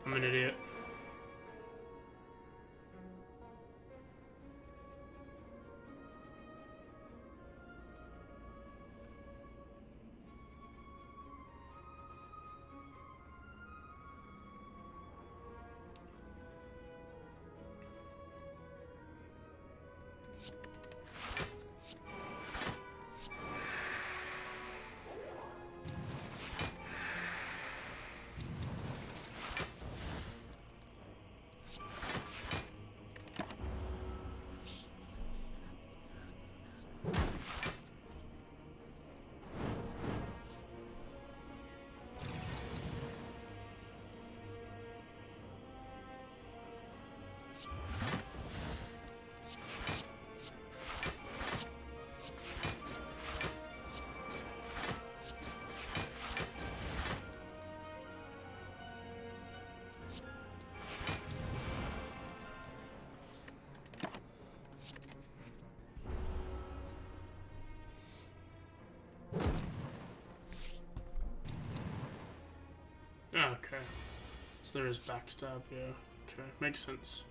Speaker 1: I'm an idiot. Okay. So there is backstab, yeah. Okay, makes sense.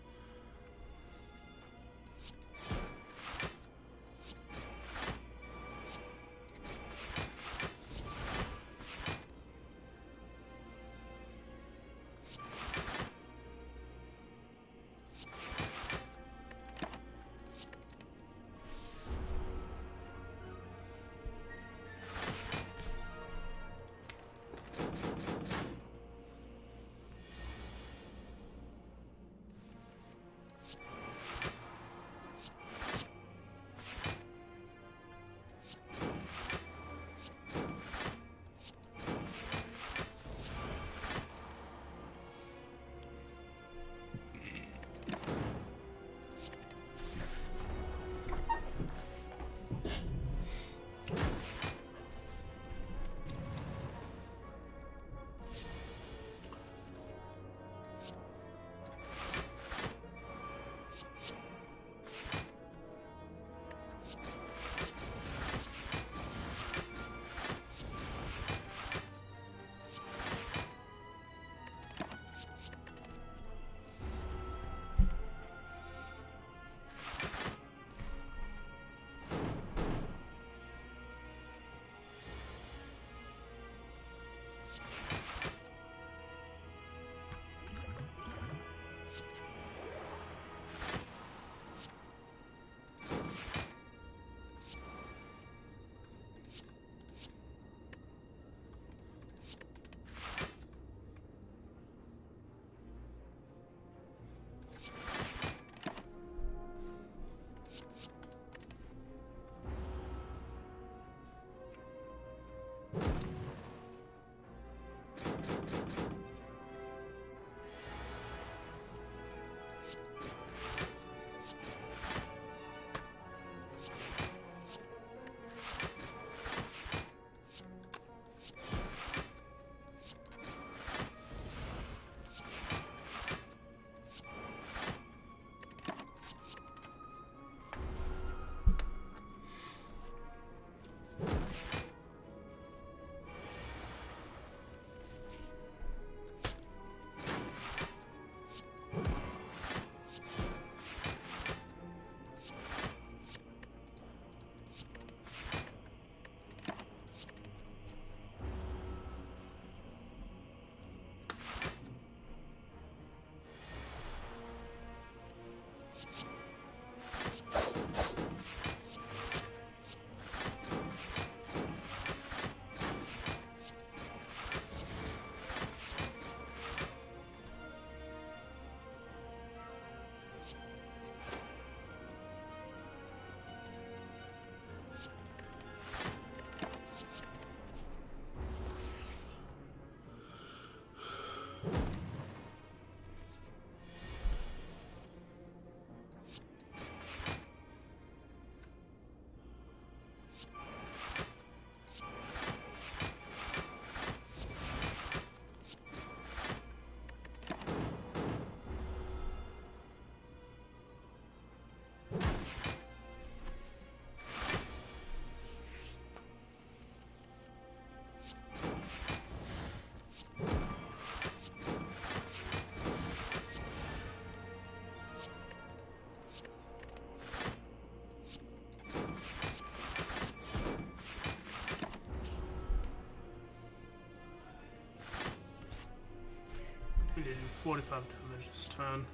Speaker 1: We did 45 damage this turn.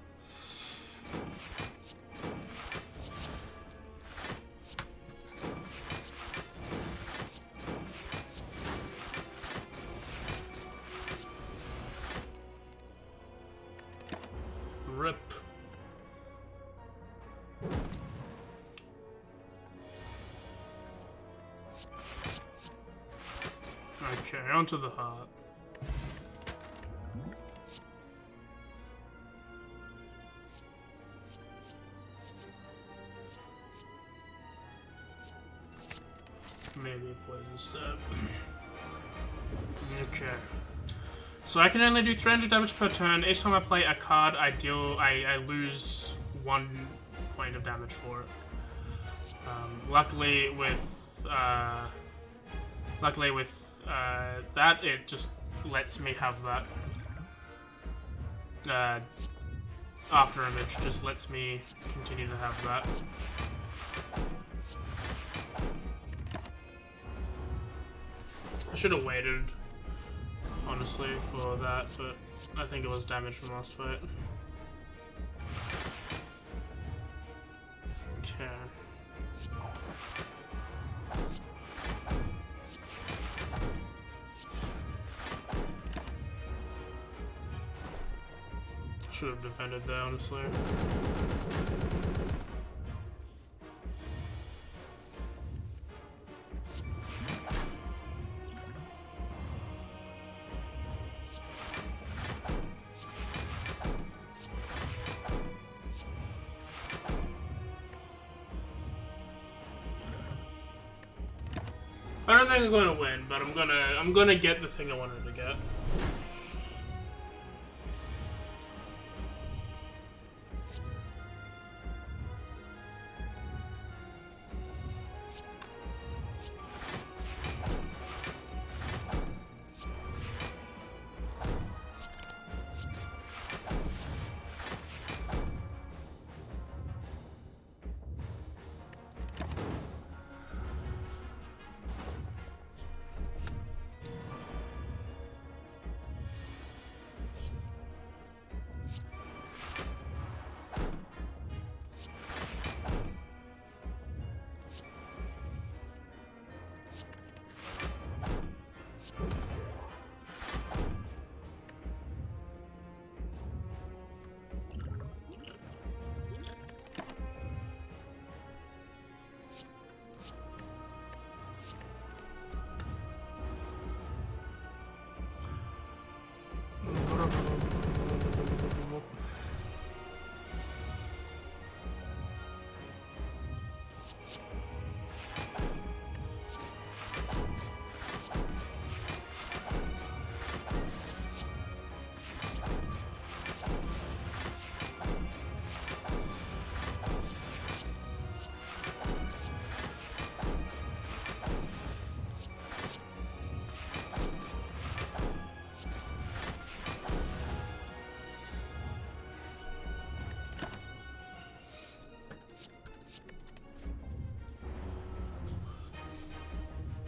Speaker 1: Rip. Okay, onto the heart. Maybe a poison stab. Okay. So I can only do 300 damage per turn. Each time I play a card, I lose 1 point of damage for it. Luckily with that, it just lets me have that. uh, after image just lets me continue to have that. I should have waited, honestly, for that, but I think it was damage from last fight. Okay. Should have defended there, honestly. I don't think I'm gonna win, but I'm gonna get the thing I wanted to get.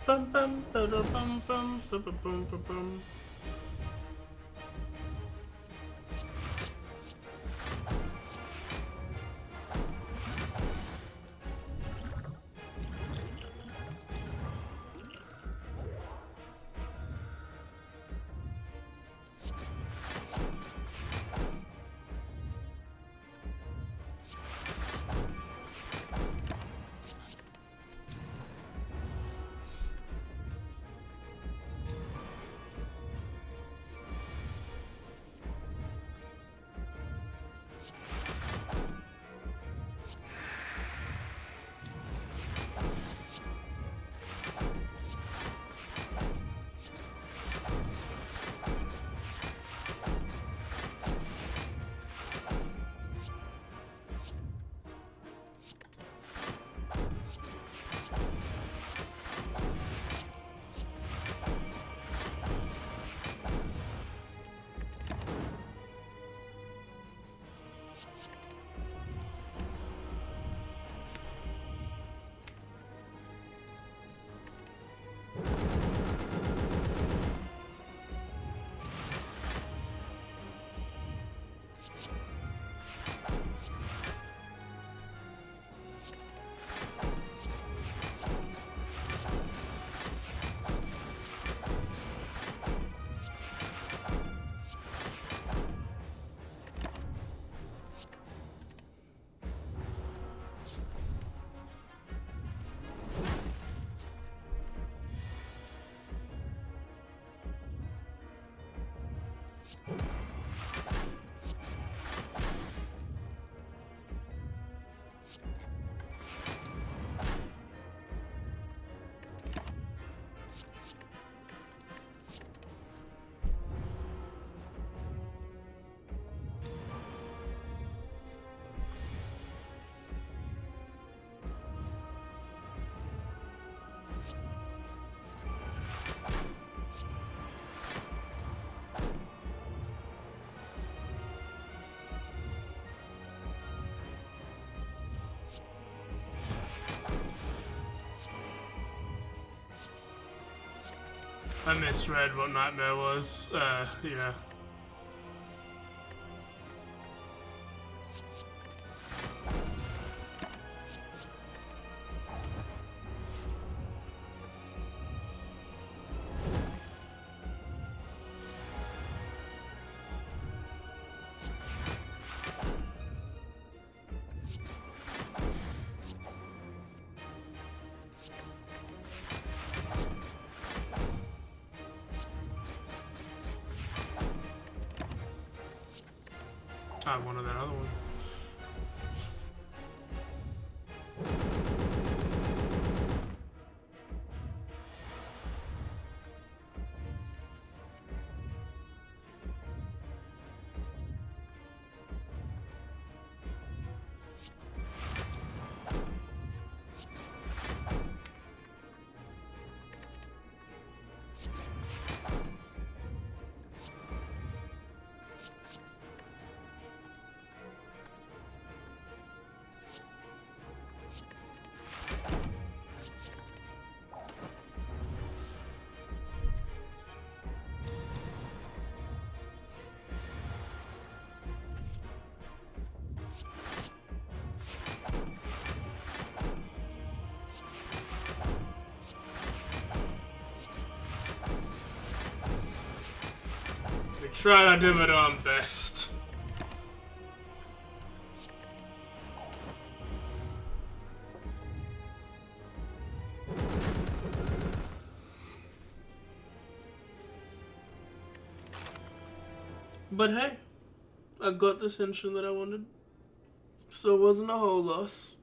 Speaker 1: Bum bum bum bum bum bum bum bum bum. I misread what Nightmare was. Yeah. I wanted that other one. We tried our Dimmadome best. But hey, I got the Ascension that I wanted, so it wasn't a whole loss.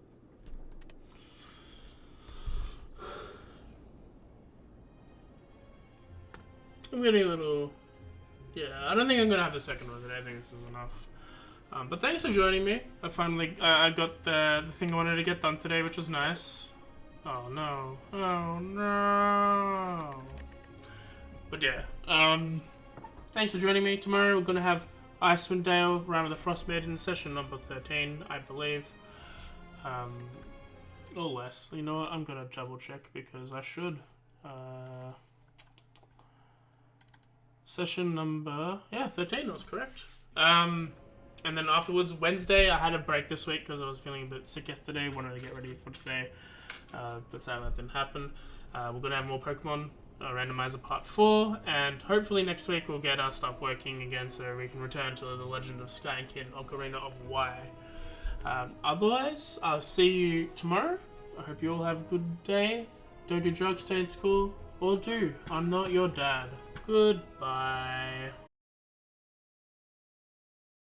Speaker 1: I'm getting a little... Yeah, I don't think I'm gonna have the second one today. I think this is enough. But thanks for joining me. I finally I got the thing I wanted to get done today, which was nice. Oh no! Oh no! But yeah, thanks for joining me. Tomorrow we're gonna have Icewind Dale, Realm of the Frost Maiden, session number 13, I believe. Or less. You know what? I'm gonna double check because I should. Session number 13 was correct. And then afterwards, Wednesday, I had a break this week because I was feeling a bit sick yesterday. Wanted to get ready for today. But sadly that didn't happen. We're gonna have more Pokemon Randomizer Part 4, and hopefully next week we'll get our stuff working again so we can return to the Legend of Sky and Kid Ocarina of Y. Otherwise, I'll see you tomorrow. I hope you all have a good day. Don't do drugs, stay in school, or do. I'm not your dad. Goodbye.